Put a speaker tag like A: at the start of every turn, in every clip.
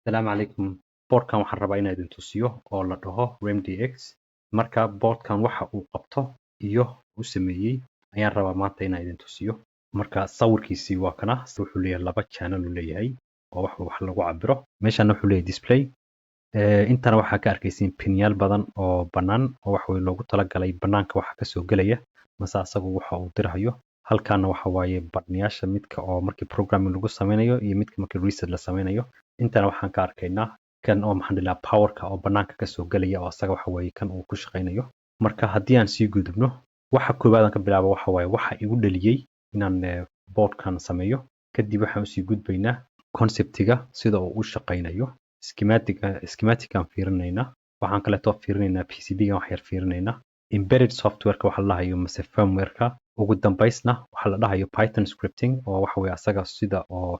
A: Asalaamu calaykum. Boardkan waxaan rabaa inaan idin tusiyo oo la dhaho RemDX. Marka boardkan waxa uu qabto iyo uu sameeyey ayaan rabaa maanta inaan idin tusiyo. Marka sawirkiisii waa kana. Wuxuu leeyahay laba channel uu leeyahay oo wax lagu cabiro. Meeshan wuxuu leeyahay display. Intana waxaa ka arkaysiin pinyaal badan oo bannaan oo wax weyn loogu talagalay bannaanka waxa ka soo gelaya mase asagu waxa uu dirahayo. Halkaana waxa waaye badniyaasha midka oo markii programming lagu sameynayo iyo midka markii reset la sameynayo. Intana waxaan ka arkaynaa kan oo maxaan dhigaa powerka oo bannaanka ka soo gelaya oo asaga waxa waaye kan uu ku shaqeynayo. Marka haddii aan sii gudubno waxa koowaad aan ka bilaabo waxa waaye waxa igu dhaliyay inaan boardkan sameeyo. Kadib waxaan usii gudbaynaa conceptiga sida uu u shaqeynayo. schematic aan fiirinaynaa. Waxaan kaleeto fiirinaynaa PCB-ga wax yar fiirinaynaa. Embedded software-ka waxa la dhahayo mase firmware-ka. Ugu dambeysna waxa la dhahayo Python scripting oo waxa weeye asaga sida oo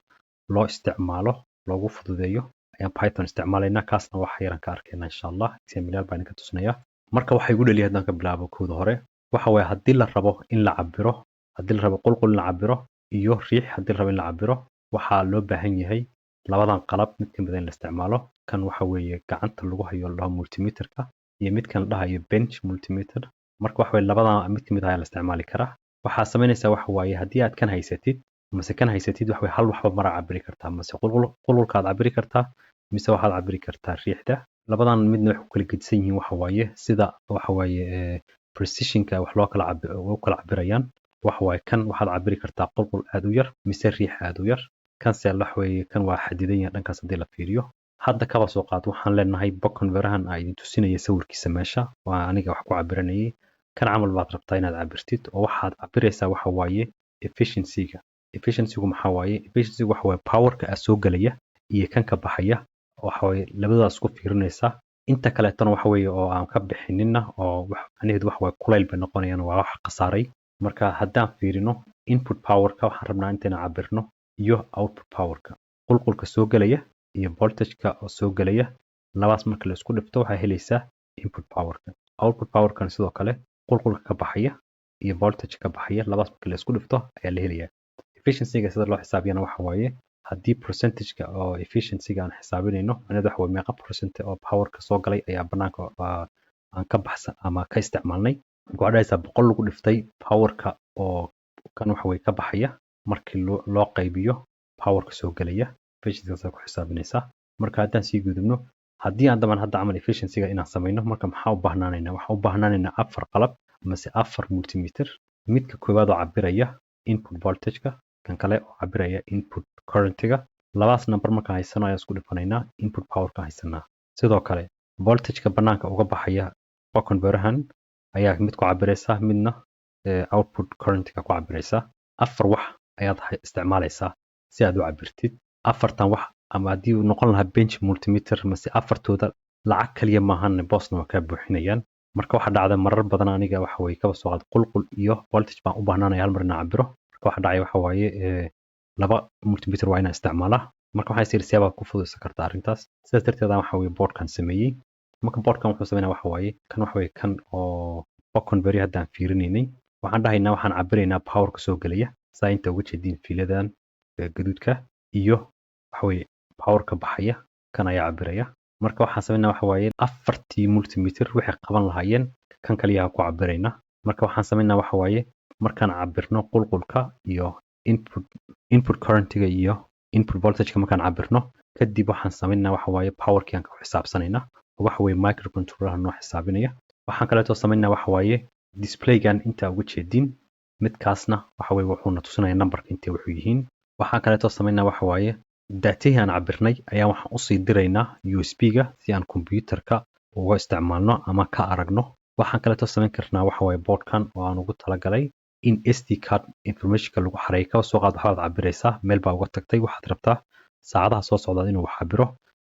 A: loo isticmaalo loogu fududeeyo ayaan Python isticmaalaynaa. Kaasna wax yaraan ka arkaynaa insha Allah. Example baan ka tusinayaa. Marka waxa igu dhaliyay haddaan ka bilaabo kooda hore waxa weeye haddii la rabo in la cabiro, haddii la rabo qulqul in la cabiro iyo riix haddii la rabo in la cabiro waxaa loo baahan yahay labadan qalab mid ka mid ah in la isticmaalo. Kan waxa weeye gacanta lagu hayo la dhaho multimeter-ka iyo midkan la dhahayo bench multimeter. Marka waxa weeye labadan mid ka mid ah ayaa la isticmaali karaa. Waxaa sameynaysaa waxa waaye haddii aad kan haysatid mase kan haysatid wax weeye hal waxba mara cabiri kartaa mase qulqulkaad cabiri kartaa mise waxaad cabiri kartaa riixda. Labadan midna wax ku kala gedisan yihiin waxa waaye sida waxa waaye precision-ka wax loo kala cabirayaan. Waxa waaye kan waxaad cabiri kartaa qulqul aad u yar mise riix aad u yar. Kan se wax weeye kan waa xadidan yahay dhankaas haddii la fiiriyo. Hadda kaba soo qaad waxaan leenahay converter-han ay idin tusinaya sawirkiisa meesha waa aniga wax ku cabiranayay. Kan camal baad rabtaa inaad cabirtid oo waxaad cabiraysaa waxa waaye efficiency-ga. Efficiency-gu maxaa waaye? Efficiency-gu waxa waaye power-ka soo galaya iyo kan ka baxaya waxa waaye labadaas ku fiirinaysaa. Inta kaleetana waxa weeye oo aan ka bixinina oo anigeedu waxa waaye kulayl bay noqonayaan waa wax khasaaray. Marka haddaan fiirino input power-ka waxaan rabnaa intaan cabirno iyo output power-ka. Qulqulka soo galaya iyo voltage-ka oo soo galaya labaas marka la isku dhifto waxaa helaysaa input power-ka. Output power-kan sidoo kale qulqulka ka baxaya iyo voltage ka baxaya labaas marka la isku dhifto ayaa la helayaa. Efficiency-ga sida loo xisaabiyana waxa waaye haddii percentage-ka oo efficiency-ga aan xisaabinayno aniga waxa waaye meeqa percent oo power-ka soo galay ayaa bannaanka aan ka baxsan ama ka isticmaalnay. Waxaad dhahaysaa 100 lagu dhiftay power-ka oo kan waxa weeye ka baxaya markii loo qaybiyo power-ka soo galaya. Efficiency-gaas ku xisaabinaysaa. Marka haddaan sii gudubno haddii aan daban hadda camal efficiency-ga inaan sameyno marka maxaa u baahnaanaynaa? Waxaan u baahnaanaynaa 4 qalab mase 4 multimeter. Midka koowaad oo cabiraya input voltage-ka, kan kale oo cabiraya input current-ga. Labaas number markaan haysano ayaan isku dhifanaynaa input power-ka haysanaa. Sidoo kale voltage-ka bannaanka uga baxaya converter-han ayaa mid ku cabiraysaa midna output current-ga ku cabiraysaa. 4 wax ayaad isticmaalaysaa si aad u cabirtid. 4tan wax ama haddii uu noqon lahaa bench multimeter mase afartooda lacag kaliya maahan boosna waa ka buuxinayaan. Marka waxa dhacda marar badan aniga waxa weeye kaba soo qaad qulqul iyo voltage baan u baahnaanaya hal mar inaan cabiro. Marka waxa dhacay waxa waaye laba multimeter waa inaan isticmaalaa. Marka waxay sirsiya baad ku fududeysan kartaa arrintaas. Sidaas darteed waxa weeye boardkan sameeyay. Marka boardkan wuxuu sameynaa waxa waaye kan oo converter haddaan fiirinaynay. Waxaan dhahaynaa waxaan cabiraynaa power-ka soo galaya. Saa inta uga jeedin fiiladan gaduudka iyo waxa weeye power-ka baxaya kan ayaa cabiraya. Marka waxaan sameynaa waxa waaye afartii multimeter waxay qaban lahaayeen kan kaliya ku cabirayna. Marka waxaan sameynaa waxa waaye markaan cabirno qulqulka iyo input current-ga iyo input voltage-ka markaan cabirno kadib waxaan sameynaa waxa waaye power-kii aan ku xisaabsanaynaa. Waxa weeye microcontroller noo xisaabinaya. Waxaan kaleeto sameynaa waxa waaye display-gan inta uga jeedin midkaasna waxa weeye wuxuuna tusinayaa number-ka intee wuxuu yihiin. Waxaan kaleeto sameynaa waxa waaye daatihii aan cabirnay ayaa waxaan usii diraynaa USB-ga si aan computer-ka uga isticmaalno ama ka aragno. Waxaan kaleeto sameyn karnaa waxa waaye boardkan oo aan ugu talagalay in SD card information-ka lagu xareeyo. Kaba soo qaad waxaad cabiraysaa meel baa uga tagtay waxaad rabtaa saacadaha soo socda inuu wax cabiro.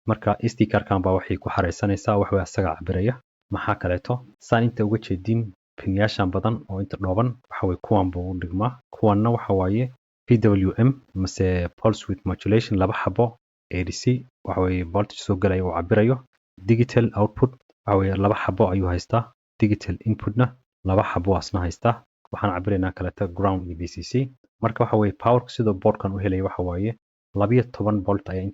A: Marka SD card-kan baa waxay ku xareysanaysaa wax weeye asaga cabiraya. Maxaa kaleeto saan inta uga jeedin pinyaashan badan oo inta dhooban waxa weeye kuwan buu u dhigmaa. Kuwanna waxa waaye PWM mase pulse width modulation laba xabo ADC waxa weeye voltage soo galaya oo cabirayo. Digital output waxa weeye laba xabo ayuu haystaa. Digital input-na laba xabo asna haystaa. Waxaan cabiraynaa kaleeto ground iyo VCC. Marka waxa weeye power-ka sidoo boardkan u helay waxa waaye 12 volt ayaa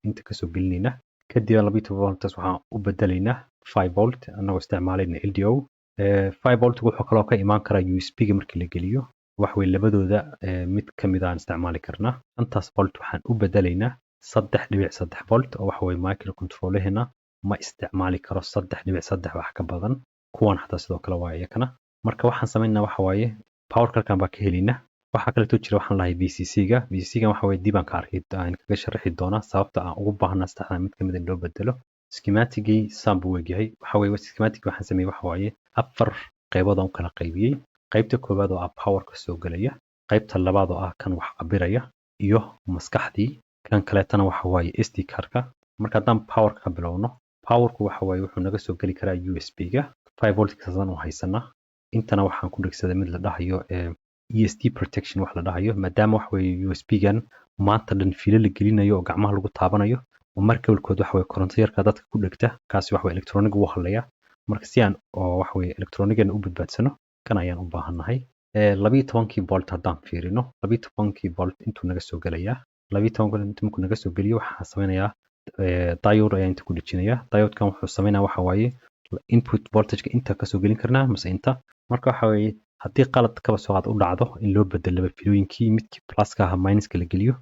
A: inta kasoo gelinayna kadib 12 voltaas waxaan u bedelaynaa 5 volt anagoo isticmaalayna LDO 5 volt wuxuu kaloo ka imaan karaa USB-ga markii la geliyo wax way labadooda mid ka mid aan isticmaali karnaa intaas volt waxaan u bedelaynaa 3.3 volt oo wax way microcontrollerna ma isticmaali karo 3.3 wax ka badan kuwan xataa sidoo kale waa iyakana marka waxaan sameynaa waxa waaye power kalkan baa ka helaynaa waxa kale oo jira waxaan lahay VCC-ga VCC-ga waxa way dib aan ka arki aan kaga sharaxi doonaa sababta aan ugu baahnaa saddexdan mid ka mid ah loo bedelo schematic-gii saan buu weegyahay waxa way schematic waxaan sameeyay waxa waaye afar qaybood aan kala qaybiyay qaybta koowaad oo ah power-ka soo galaya qaybta labaad oo ah kan wax cabiraya iyo maskaxdii kan kaleetana waxa waaye SD card-ka marka haddaan power-ka ka bilowno power-ku waxa waaye wuxuu naga soo geli karaa USB-ga 5 volt kasan oo haysanaa intana waxaan ku dhigsaday mid la dhahayo ESD protection wax la dhahayo maadaama wax weeye USB-gan maanta dhan filo la gelinayo oo gacmaha lagu taabanayo oo marka walkood wax weeye koronto yarka dadka ku dhigta kaasi wax weeye electronic uu halaya marka si aan oo wax weeye electronic-gan u badbaadsano kan ayaan u baahannahay 12 volt haddaan fiirino 12 volt intuu naga soo gelayaa 12 volt intuu naga soo geliyo waxaan sameynayaa diode ayaan inta ku dhijinayaa diode-kan wuxuu sameynaa waxa waaye input voltage-ka inta ka soo gelin karnaa mise inta marka waxa weeye haddii qalad kaba soo qaad u dhacdo in loo bedelo filooyinkii midkii pluska aha minuska la geliyo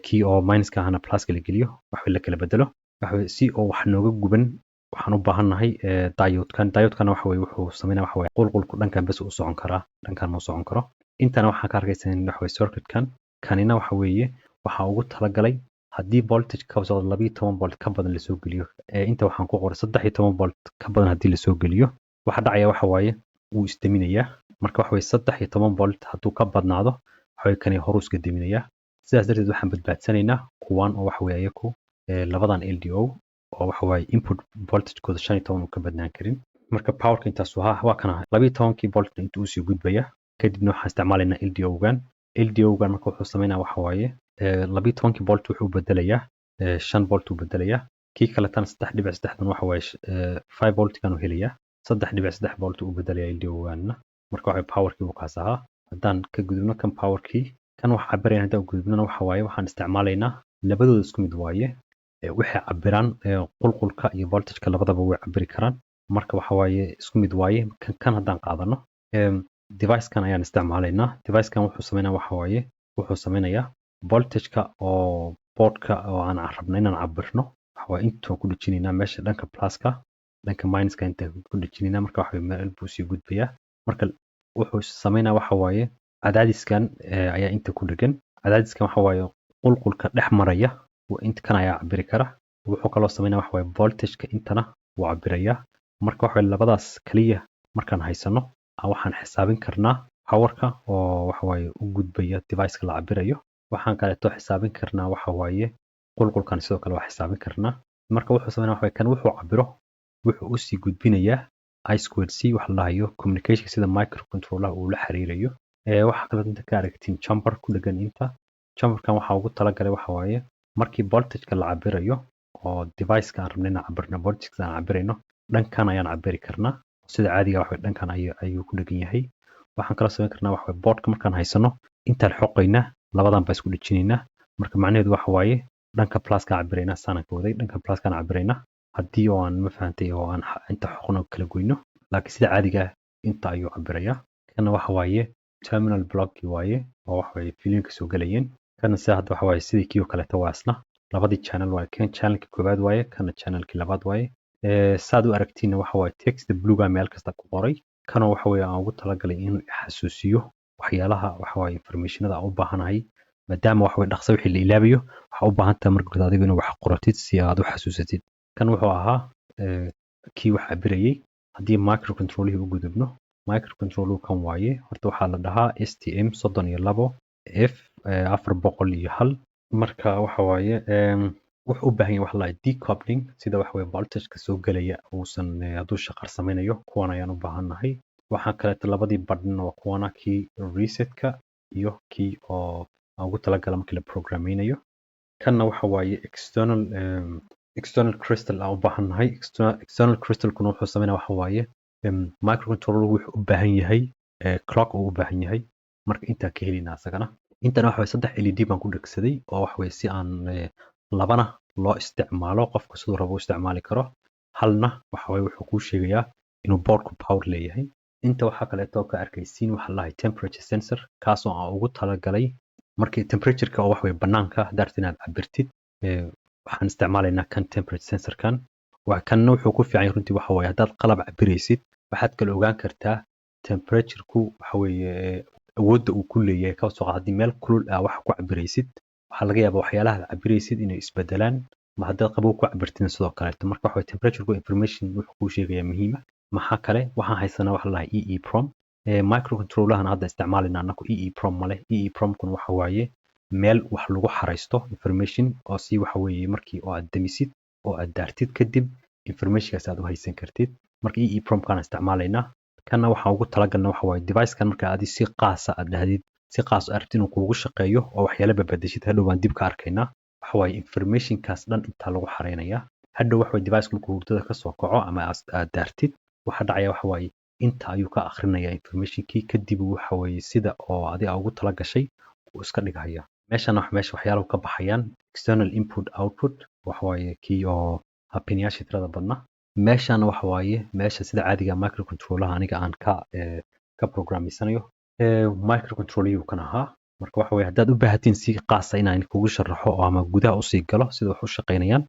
A: kii oo minuska ahana pluska la geliyo wax la kala bedelo waxa si oo wax nooga guban waxaan u baahannahay diode-kan waxa weeye wuxuu sameynaa waxa weeye qulqulku dhankan bas u socon karaa dhankan ma socon karo intana waxaan ka arkaysan waxa weeye circuit-kan kanina waxa weeye waxa ugu talagalay haddii voltage ka soo 12 volt ka badan la soo geliyo inta waxaan ku qoray 13 volt ka badan haddii la soo geliyo waxa dhacaya waxa waaye wuu isdaminayaa marka waxa weeye 13 volt hadduu ka badnaado waxa weeye kani horu iska daminayaa sidaas darteed waxaan badbaadsanaynaa kuwan oo waxa weeye ayaku labadan LDO oo waxa weeye input voltage-kooda 15 uu ka badnaan karin marka power-ka intaas waa kana 12 volt intuu sii gudbaya kadibna waxaan isticmaalaynaa LDO-gan marka wuxuu sameynaa waxa waaye 12 volt wuxuu bedelayaa 5 volt uu bedelayaa kii kale tan 3.3 waxa waaye 5 volt kan uu helayaa 3.3 volt uu bedelayaa LDO-ganna marka waxa power-kii uu kaas ahaa haddaan ka gudubno kan power-kii kan wax cabirayna haddaan gudubnana waxa waaye waxaan isticmaalaynaa labadooda isku mid waaye waxay cabiraan qulqulka iyo voltage-ka labadaba way cabiri karaan marka waxa waaye isku mid waaye kan haddaan qaadano device-kan ayaan isticmaalaynaa device-kan wuxuu sameynaa waxa waaye wuxuu sameynayaa voltage-ka oo board-ka oo aan rabno inaan cabirno waxa waaye intuu ku dhijinaynaa meesha dhanka pluska dhanka minuska inta ku dhijinaynaa marka waxa meel buu sii gudbayaa marka wuxuu sameynaa waxa waaye cadaadiskan ayaa inta ku dhagan cadaadiskan waxa waaye qulqulka dhex maraya inta kan ayaa cabiri kara wuxuu kaloo sameynaa waxa waaye voltage-ka intana wuu cabirayaa marka waxa labadaas kaliya markaan haysano waxaan xisaabin karnaa power-ka oo waxa waaye u gudbaya device-ka la cabirayo waxaan kaleeto xisaabin karnaa waxa waaye qulqulkan sidoo kale waa xisaabin karnaa marka wuxuu sameynaa waxa kan wuxuu cabiro wuxuu u sii gudbinayaa I2C wax la dhahayo communication sida microcontroller uu la xiriirayo waxa kale inta ka aragtiin chamber ku dhagan inta chamberkan waxa ugu talagalay waxa waaye markii voltage-ka la cabirayo oo device-ka aan rabnay inaan cabirno voltage-ka aan cabirayno dhankan ayaan cabiri karnaa sida caadiga waxa dhankan ayuu ku dhagan yahay waxaan kala sameyn karnaa waxa board-ka markaan haysano intaan xoqaynaa labadan baa isku dhijinaynaa marka macnaheedu waxa waaye dhanka plus-ka cabiraynaa saanaan ka waday dhanka plus-kaan cabiraynaa haddii oo aan ma fahantay oo aan inta xoqno kala goyno laakiin sida caadiga inta ayuu cabirayaa kana waxa waaye terminal block waaye oo waxa waaye filinka soo galayeen kana sida hadda waxa waaye sidii kii kale waa isna labadii channel waaye kan channelka koowaad waaye kana channelkii labaad waaye saad u aragtiina waxa waaye text blue-ga meel kasta ku qoray kana waxa weeye aan ugu talagalay inuu xasuusiyo waxyaalaha waxa waaye informationada aan u baahanahay maadaama waxa weeye dhaqso wixii la ilaabiyo waxa u baahan tahay marka hore adigu inuu wax qoratid si aad u xasuusatid kan wuxuu ahaa kii wax cabirayay haddii microcontroller u gudubno microcontroller kan waaye horta waxaa la dhahaa STM 32 F 401 marka waxa waaye wuxuu u baahan yahay wax la decoupling sida wax weeye voltage-ka soo galaya uusan hadduu shaqar sameynayo kuwan ayaan u baahannahay waxaan kaleeto labadii badhan oo kuwana kii reset-ka iyo kii oo ugu talagala markii la programmeynayo kanna waxa waaye external crystal aan u baahannahay external crystal-kuna wuxuu sameynaa waxa waaye microcontroller wuxuu u baahan yahay clock uu u baahan yahay marka intaa ka helina asagana intana waxa way saddex LED baan ku dhegsaday oo wax way si aan labana loo isticmaalo qofka siduu rabo u isticmaali karo halna waxa way wuxuu kuu sheegayaa inuu boardku power leeyahay inta waxa kaleeto ka arkaysiin waxa la dhahay temperature sensor kaas oo aan ugu talagalay markii temperature-ka oo wax way banaanka daarta inaad cabirtid waxaan isticmaalaynaa kan temperature sensor kan kanna wuxuu ku fiican yahay runtii waxa way haddaad qalab cabiraysid waxaad kala ogaan kartaa temperature-ku waxa weeye awoodda uu ku leeyahay ka soo qaad haddii meel kulul ah wax ku cabiraysid waxaa laga yaabaa waxyaalaha aad cabiraysid inay isbedelaan ma haddaad qabow ku cabirtidna sidoo kaleeto marka waxa way temperature-ku information wuxuu kuu sheegayaa muhiima maxaa kale waxaan haysanaa waxa la dhahay EEPROM microcontrolahana hadda isticmaalayna anaku EEPROM male EEPROM-kuna waxa waaye meel wax lagu xaraysto information oo si waxa weeye markii oo aad damisid oo aad daartid kadib informationkaas aad u haysan kartid marka EEPROM-kana isticmaalaynaa kana waxaan ugu talagalna waxa waaye device-kan marka aad si qaasa aad dhahdid si qaas u aragtid inuu kuugu shaqeeyo oo waxyaalo badbadashid hadhow baan dib ka arkaynaa waxa waaye informationkaas dhan intaa lagu xareynayaa hadhow waxa waaye device markuu hurdada ka soo kaco ama aad daartid waxa dhacaya waxa waaye inta ayuu ka akhrinayaa informationkii kadib waxa weeye sida oo adiga ugu tala gashay uu iska dhigaya meeshan meesha waxyaalo ka baxayaan external input output waxa waaye kii oo pinayaasha tirada badna meeshan waxa waaye meesha sida caadiga microcontrolaha aniga aan ka programisanayo microcontroliyuu kan ahaa marka waxa weeye haddaad u baahatiin si qaasa inaan kugu sharaxo oo ama gudaha usii galo sida wax u shaqaynayaan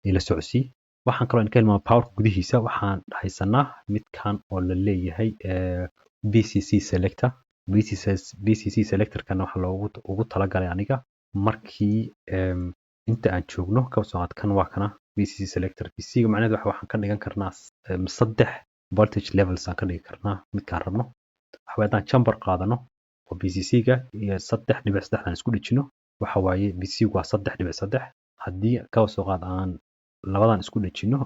A: ila socodsii waxaan kaloo ka helmaa powerka gudihiisa waxaan haysanaa midkan oo la leeyahay BCC selector BCC selector-kana waxa loogu ugu talagalay aniga markii inta aan joogno ka soo qaad kan waa kana BCC selector BCC-ga macnaheedu waxaan ka dhigan karnaa saddex voltage levels aan ka dhigi karnaa midkaan rabno waxa weeye haddaan chamber qaadano oo BCC-ga iyo 3.3 aan isku dhijino waxa waaye BCC-gu waa 3.3 haddii ka soo qaad aan labadan isku dhajino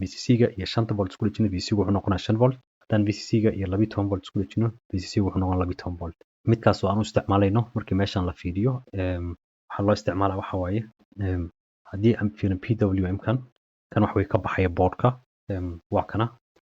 A: BCC-ga iyo 5 volt isku dhajino BCC-gu wuxuu noqonayaa 5 volt haddaan BCC-ga iyo 12 volt isku dhajino BCC-gu wuxuu noqonayaa 12 volt midkaas oo aan u isticmaalayno markii meeshan la fiiriyo waxaa loo isticmaalaa waxa waaye haddii aan fiirino PWM-kan kan wax way ka baxaya boardka waa kana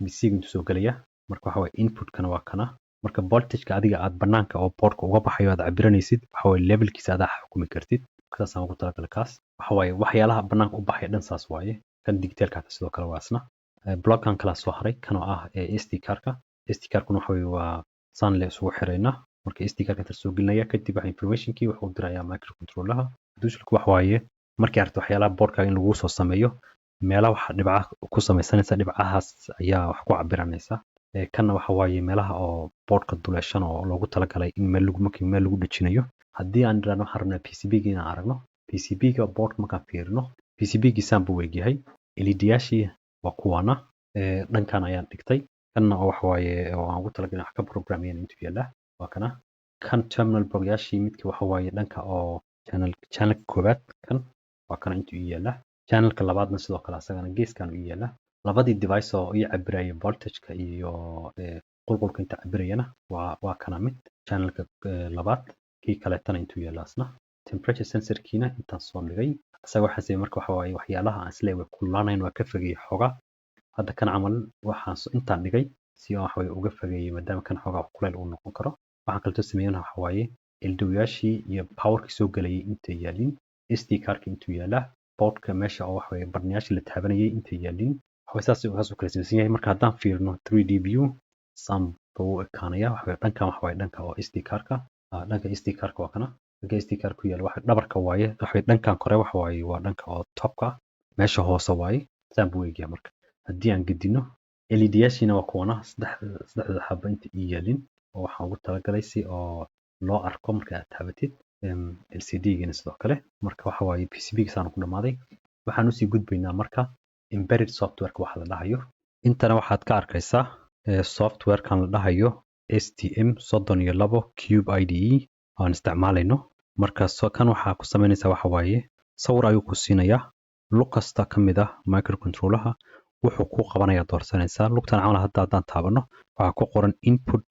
A: BCC-ga intuu soo gelaya marka waxa waaye input-kana waa kana marka voltage-ka adiga aad banaanka oo boardka uga baxayo aad cabiranaysid waxa waaye levelkiisa aad xukumi kartid saas aan ugu talagalay kaas waxa waaye waxyaalaha banaanka u baxaya dhan saas waaye kan digitaalka sidoo kale waa isna block-kan kala soo haray kan oo ah SD card-ka SD card-kuna waxa weeye waa saan le isugu xirayna marka SD card-ka inta soo gelinaya kadib waxa information-kii wuxuu dirayaa microcontroller-ha duushilku waxa waaye markii aragto waxyaalaha boardka in lagu soo sameeyo meelaha waxa dhibcaha ku samaysanaysa dhibcahaas ayaa wax ku cabiranaysa kanna waxa waaye meelaha oo boardka duleeshan oo loogu talagalay in meel lagu dhajinayo haddii aan idhaahno waxaan rabnaa PCB-ga inaan aragno PCB-ga boardka markaan fiirino PCB-gii saan buu weegyahay LED-yaashii waa kuwana dhankan ayaan dhigtay kanna oo waxa waaye oo aan ugu talagalay wax ka programiyeen intuu yaala waa kana kan terminal block-yaashii midkii waxa waaye dhanka oo channelka koowaad kan waa kana intuu yaala channelka labaadna sidoo kale asagana geeskan u yaala labadii device oo ii cabiraya voltage-ka iyo qulqulka inta cabirayana waa kana mid channelka labaad kii kaleetana intuu yaala asna temperature sensor-kiina intaan soo dhigay asaga waxaan sameeyay marka waxa waaye waxyaalaha aan isleeyahay way kululaanayn waa ka fogeeyay xoga hadda kan camal waxaan intaan dhigay si aan waxa uga fogeeyay maadaama kan xoga kuleyl uu noqon karo waxaan kaloo sameeyay waxa waaye LDO-yaashii iyo power-kii soo galayay inta yaalin SD card-ka intuu yaala boardka meesha oo waxa waaye barnayaashii la taabanayay inta yaalin saas u kala samaysan yahay marka haddaan fiirino 3D view sam buu ekaanaya waxa dhankan waxa waaye dhanka oo SD card-ka dhanka SD card-ka waa kana dhanka SD card ku yaala waxa dhabarka waaye waxa dhankan kore waxa waaye waa dhanka oo top-ka meesha hoose waaye sam buu eegaya marka haddii aan gedino LED-yaashiina waa kuwana saddexda xabo inta yaalin oo waxaan ugu talagalay si oo loo arko marka aad taabatid LCD-gana sidoo kale marka waxa waaye PCB-ga saan ku dhamaaday waxaan usii gudbaynaa marka embedded software-ka waxa la dhahayo intana waxaad ka arkaysaa software-kan la dhahayo STM32 Cube IDE aan isticmaalayno marka kan waxaa ku samaynaysaa waxa waaye sawir ayuu ku siinayaa lug kasta ka mid ah microcontroller-ha wuxuu ku qabanaya doorsanaysaa lugtan camal haddaan taabano waxaa ku qoran input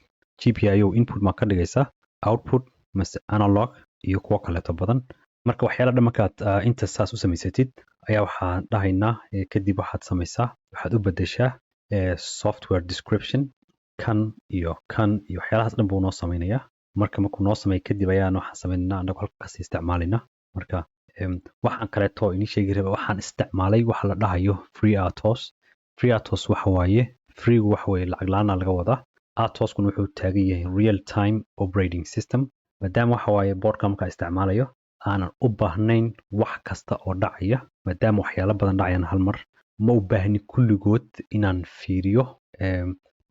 A: GPIO input ma ka dhigaysaa output mase analog iyo kuwo kaleeto badan marka waxyaala dhan markaad inta saas u samaysatid ayaa waxaan dhahaynaa kadib waxaad samaysaa waxaad u bedeshaa software description kan iyo waxyaalahaas dhan buu noo samaynayaa markuu noo sameeyo kadib ayaan waxaan sameynaa anagu halkaas isticmaalina marka waxaan kaleeto ini sheegi raba waxaan isticmaalay waxa la dhahayo FreeRTOS waxa waaye freegu waxa weeye lacag la'aan laga wadaa RTOS-kuna wuxuu taagan yahay real time operating system maadaama waxa waaye boardka markaa isticmaalayo aanan u baahnayn wax kasta oo dhacaya maadaama waxyaalo badan dhacayaan hal mar ma u baahni kulligood inaan fiiriyo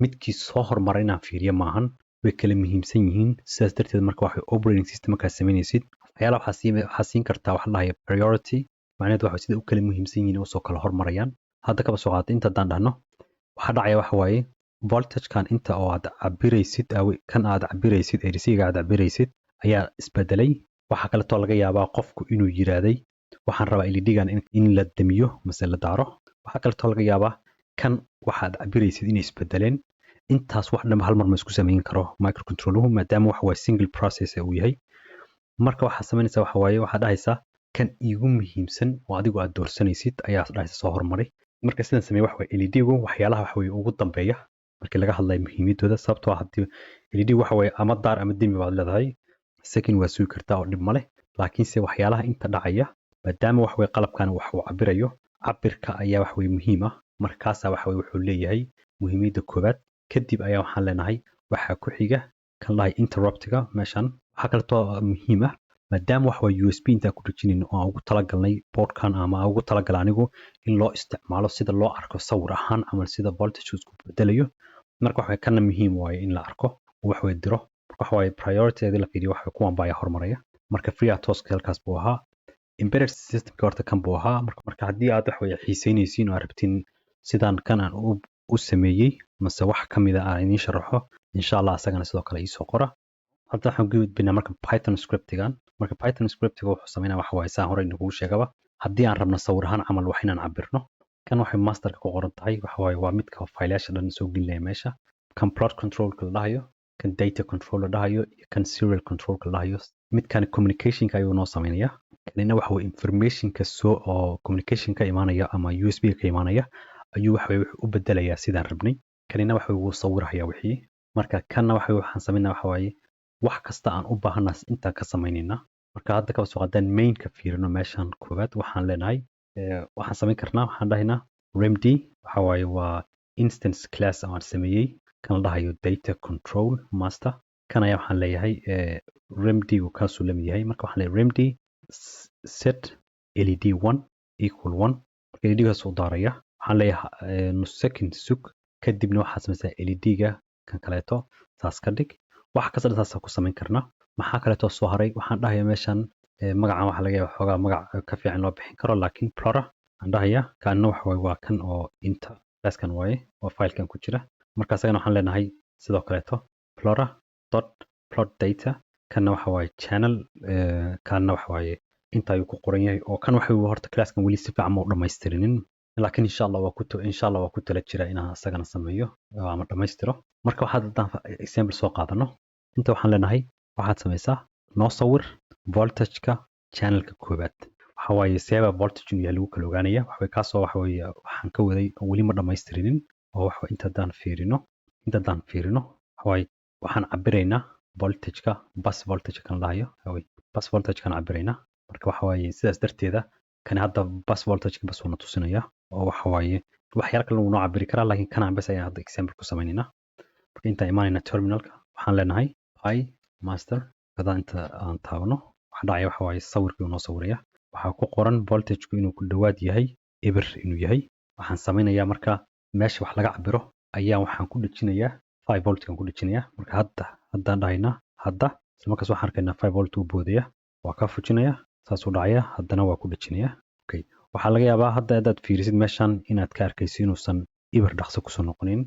A: midkii soo hormaray inaan fiiriyo maahan way kala muhiimsan yihiin sidaas darteed marka waxay operating system markaa samaynaysid waxyaalaha waxaa siin kartaa waxa la dhahayo priority macnaheedu waxa sida u kala muhiimsan yihiin oo soo kala hormarayaan hadda kaba soo qaata inta haddaan dhahno waxa dhacaya waxa waaye voltagekan inta oo aad cabiraysid kan aad cabiraysid ADC-ga aad cabiraysid ayaa isbedelay waxa kale too laga yaabaa qofku inuu yiraahday waxaan rabaa LED-gan in la damiyo mise la daaro waxa kale too laga yaabaa kan waxa aad cabiraysid inay isbedeleen intaas wax dhan hal mar ma isku sameyn karo microcontroluhu maadaama waxa waa single process uu yahay marka waxa sameynaysa waxa waaye waxa dhahaysa kan iigu muhiimsan oo adigu aad doorsanaysid ayaa dhahaysa soo hormaray marka sidan sameey wax waa LED-gu waxyaalaha wax way ugu dambeeya markii laga hadlayo muhiimadooda sababtoo ah hadii LED waxa way ama daar ama demi baad leedahay second waa sugi kartaa oo dhib male laakiin se waxyaalaha inta dhacaya maadaama wax way qalabkan wax uu cabirayo cabirka ayaa wax way muhiim ah markaas wax way wuxuu leeyahay muhiimada koobaad kadib ayaa waxaan leenahay waxa ku xiga kan lahay interruptiga meeshan waxa kale too muhiim ah maadaama wax way USB inta ku dhijinin oo ugu talagalnay boardkan ama ugu talagalay anigu in loo isticmaalo sida loo arko sawir ahaan ama sida voltage isku bedelayo marka wax way kana muhiim waaye in la arko wax way diro wax way priority-da la fiiriyo wax kuwan baa hormaraya marka FreeRTOS halkaas buu ahaa embedded system ka horta kan buu ahaa marka haddii aad wax way xiiseynaysiin oo rabtiin sidaan kan aan u sameeyay mase wax kamid ah aan idin sharaxo insha Allah asagana sidoo kale ii soo qora hadda waxaan gudbinaa marka Python scriptigan marka Python scriptiga wuxuu sameynaa waxa waaye saan hore inagu sheegaba haddii aan rabno sawir ahaan camal wax inaan cabirno kan waxay masterka ku qoran tahay waxa waaye waa midka faylasha dhan soo gelinaya meesha kan plot control ka la dhahayo kan data control la dhahayo iyo kan serial control ka la dhahayo midkan communication ka ayuu noo sameynaya kanina waxa waa information ka soo oo communication ka imaanaya ama USB ka imaanaya ayuu waxa way u bedelayaa sidaan rabnay kanina waxa uu sawiraya wixii marka kanna waxaan sameynaa waxa waaye wax kasta aan u baahanaas inta ka sameynayna marka hadda ka soo qaadan main ka fiirino meeshan koobaad waxaan leenahay waxaan sameyn karnaa waxaan dhahaynaa REMD waxa waaye waa instance class aan sameeyay kan la dhahayo data control master kan ayaa waxaan leeyahay REMD uu ka soo leeyahay marka waxaan leeyahay REMD set LED1 equal 1 marka LED-ga soo daaraya waxaan leeyahay nus second sug kadibna waxaan samaysaa LED-ga kan kaleeto taas ka dhig wax kasta taas ku sameyn karnaa maxaa kaleeto soo haray waxaan dhahayaa meeshan magacan waxa laga yaabaa xogaa magac ka fiican loo bixin karo laakiin plora aan dhahayaa kaana waxa waaye waa kan oo inta classkan waaye oo filekan ku jira marka asagana waxaan leenahay sidoo kaleeto plora dot plot data kana waxa waaye channel kana waxa waaye inta ayuu ku qoran yahay oo kan waxa uu horta classkan weli si fiican ma u dhamaystirinin laakiin insha Allah waa ku tala jira inaan asagana sameeyo ama dhamaystiro marka waxaad haddaan example soo qaadano inta waxaan leenahay waxaad samaysaa noo sawir voltage-ka channelka koobaad waxa waaye seeba voltage inuu yahay lagu kala ogaanaya waxa way kaasoo waxa weeye waxaan ka waday weli ma dhamaystirinin oo waxa inta haddaan fiirino waxa waaye waxaan cabiraynaa voltage-ka bus voltage kan lahayo bus voltage kan cabiraynaa marka waxa waaye sidaas darteeda kan hadda bus voltage bas uu na tusinaya oo waxa waaye waxyaalo kale uu noo cabiri karaa laakiin kan bas ayaan hadda example ku sameynayna marka inta imaanayna terminalka waxaan leenahay I master kada inta aan taabano waxa dhacaya waxa waaye sawirkii uu noo sawiraya waxa ku qoran voltage-ku inuu ku dhawaad yahay eber inuu yahay waxaan sameynayaa marka meesha wax laga cabiro ayaa waxaan ku dhijinayaa 5 volt kan ku dhijinayaa marka haddaan dhahayna hadda isla markaas waxaan arkaynaa 5 volt uu boodaya waa ka fujinaya saas u dhacaya haddana waa ku dhijinaya okay waxaa laga yaabaa hadda hadaad fiirisid meeshan inaad ka arkaysid inuusan eber dhaqso kusoo noqonin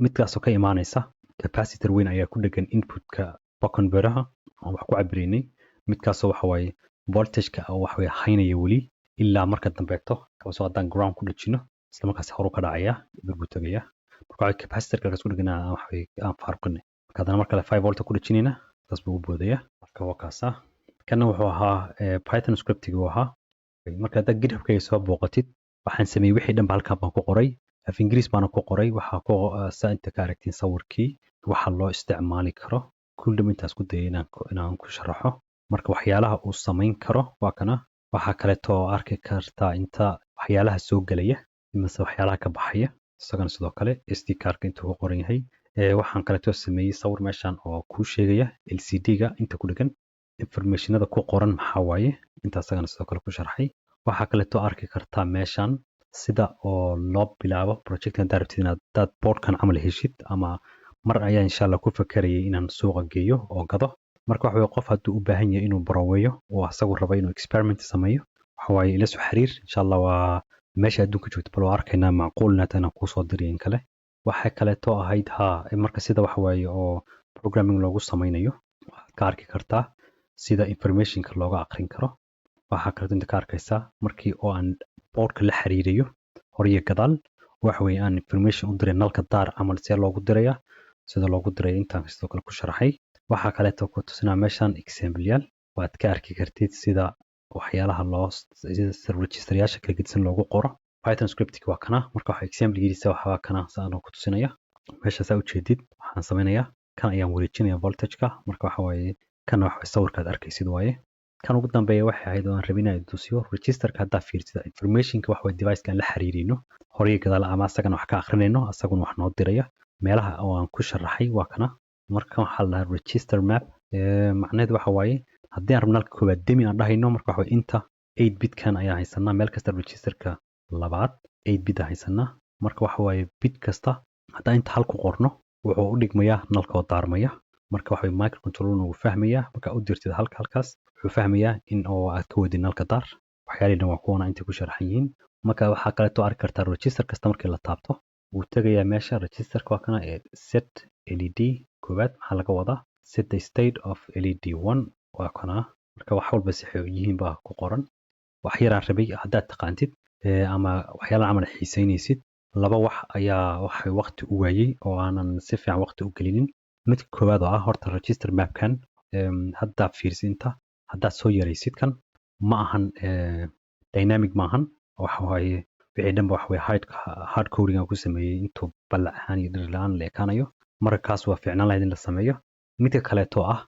A: midkaasoo ka imaanaysa capacitor weyn ayaa ku dhegan inputka converter-ha aan wax ku cabiraynay midkaasoo waxa waaye voltage-ka wax way haynaya weli ilaa marka dambeeto kaasoo haddaan ground ku dhijino isla markaas horu ka dhacaya eber buu tagaya marka waxa capacitor-ka kaas ku dheganaa wax way aan faaruqinay marka haddana mar kale 5 volt ku dhijinayna taas buu u boodaya marka waa kaasa kana wuxuu ahaa Python scriptiga uu ahaa marka hadda GitHub-ka soo booqatid waxaan sameeyay wixii dhan halkan baan ku qoray af Ingiriis baan ku qoray waxa ku saa inta ka aragtiin sawirkii waxa loo isticmaali karo kullum intaas ku dayay inaan ku sharaxo marka waxyaalaha uu samayn karo waa kana waxaa kaleeto oo arki kartaa inta waxyaalaha soo gelaya mise waxyaalaha ka baxaya isagana sidoo kale SD cardka intuu ku qoran yahay waxaan kaleeto sameeyey sawir meeshan oo kuu sheegaya LCD-ga inta ku dhegan informationada ku qoran maxaa waaye inta isagana sidoo kale ku sharxay waxaa kaleeto arki kartaa meeshan sida oo loo bilaabo projectkan haddaad rabtid inaad boardkan camal heshid ama mar ayaa insha Allah ku fakarayay inaan suuqa geeyo oo gado marka waxa weeye qof hadduu u baahan yahay inuu baraweeyo oo asagu rabo inuu experiment sameeyo waxa waaye ila soo xiriir insha Allah waa meesha adduunka joogto bal waa arkaynaa macquulna inaan kuu soo diriyo in kale waxay kaleeto ahayd marka sida waxa waaye oo programming loogu sameynayo waxaad ka arki kartaa sida informationka looga aqrin karo waxaa kaleeto inta ka arkaysaa markii oo aan boardka la xiriirayo hor iyo gadaal waxa weeye aan information u diray nalka daar camal see loogu diraya sida loogu diray intaan sidoo kale ku sharaxay waxaa kaleeto ku tusinaa meeshan exampleyaal waad ka arki kartid sida waxyaalaha sida registeryaasha kala gedisan loogu qoro python scriptki waa kana marka waxa examplegiisa waxaa kana saan ku tusinaya meesha saa ujeedid waxaan sameynayaa kan ayaan wareejinaya voltageka marka waxa waaye kana waxa sawirkaad arkaysid waaye kan ugu dambeeya waxay ahayd oo aan rabin inaan tusiyo registerka haddaa fiirsida informationka wax way device-kan la xiriirino horay gadaal ama asagana wax ka akhrinayno asaguna wax noo diraya meelaha oo aan ku sharaxay waa kana marka waxaa la register map macnaheedu waxa waaye haddii aan rabno halka koowaad demi aan dhahayno marka waxa inta 8 bitkan ayaa haysanaa meel kasta registerka labaad 8 bit haysanaa marka waxa waaye bit kasta haddaan inta hal ku qorno wuxuu u dhigmayaa nalka oo daarmaya marka waxa microcontrollerna wuu fahmayaa marka u dirtid halkaas wuxuu fahmayaa in oo aad ka wadin nalka daar waxyaalihii waa kuwana intay ku sharaxan yihiin marka waxaa kaleeto arki kartaa register kasta markii la taabto wuu tegayaa meesha registerka waa kana set led koowaad maxaa laga wadaa set the state of led 1 waa kana marka wax walba si yihiin baa ku qoran wax yaraan rabay haddaad taqaantid ama waxyaalaha camal xiisaynaysid laba wax ayaa waxay waqti u waayey oo aanan si fiican waqti u gelinin midka koowaad oo ah horta register mapkan haddaa fiirsinta haddaad soo yaraysid kan ma ahan dynamic maahan waxa waaye wixii dhanba waxa waaye hard coding aan ku sameeyey intuu ballac ahaan iyo dhir la-aan la ekaanayo markaas waa fiicnaan lahayd in la sameeyo midka kaleeto ah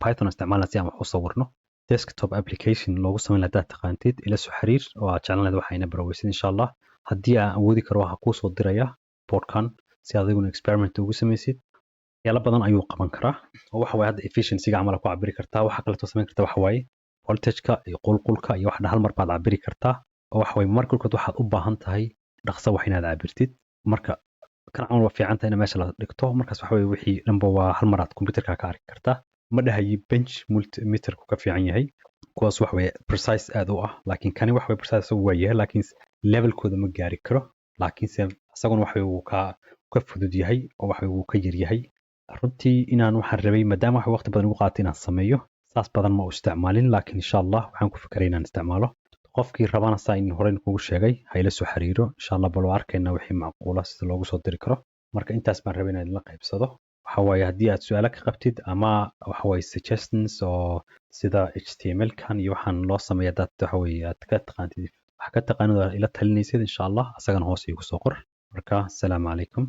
A: python isticmaalna si aan wax u sawirno desktop application loogu sameyn lahaa haddaad taqaantid ila soo xiriir oo aad jeclan lahayd waxayna baraweysid insha allah haddii aan awoodi karo waxaa kuu soo diraya boardkan si adiguna experiment ugu samaysid waxyaalo badan ayuu qaban karaa oo waxa waaye hadda efficiencyga camal ku cabiri kartaa waxa kaleeto samayn kartaa waxa waaye voltageka iyo qulqulka iyo wax hal mar baad cabiri kartaa oo waxa waaye mar kulkood waxaad u baahan tahay dhaqso wax inaad cabirtid marka kan camal waa fiican tahay in meesha la dhigto markaas waxa waaye wixii dhanba waa hal mar aad computerka ka arki kartaa ma dhahayi bench multimeterku ka fiican yahay kuwaas waxa waaye precise aad u ah laakiin kani waxa waaye precise waa yahay laakiin levelkooda ma gaari karo laakiinse isaguna waxa uu ka fudud yahay oo waxa uu ka yar yahay runtii inaan waxaan rabay maadaama wax waqti badan ugu qaatay inaan sameeyo saas badan ma u isticmaalin laakiin insha Allah waxaan ku fikiray inaan isticmaalo qofkii rabana saa in horey kugu sheegay ha ila soo xiriiro insha Allah bal arkayna wixii macquul ah sida loogu soo diri karo marka intaas baan rabay inaan la qaybsado waxa waaye haddii aad su'aalo ka qabtid ama waxa waaye suggestions oo sida HTML kan iyo waxaan loo sameeyaa dad waxa waaye aad ka taqaantid wax ka taqaanid ila talinaysid insha Allah asagana hoos igu soo qor marka assalaamu calaykum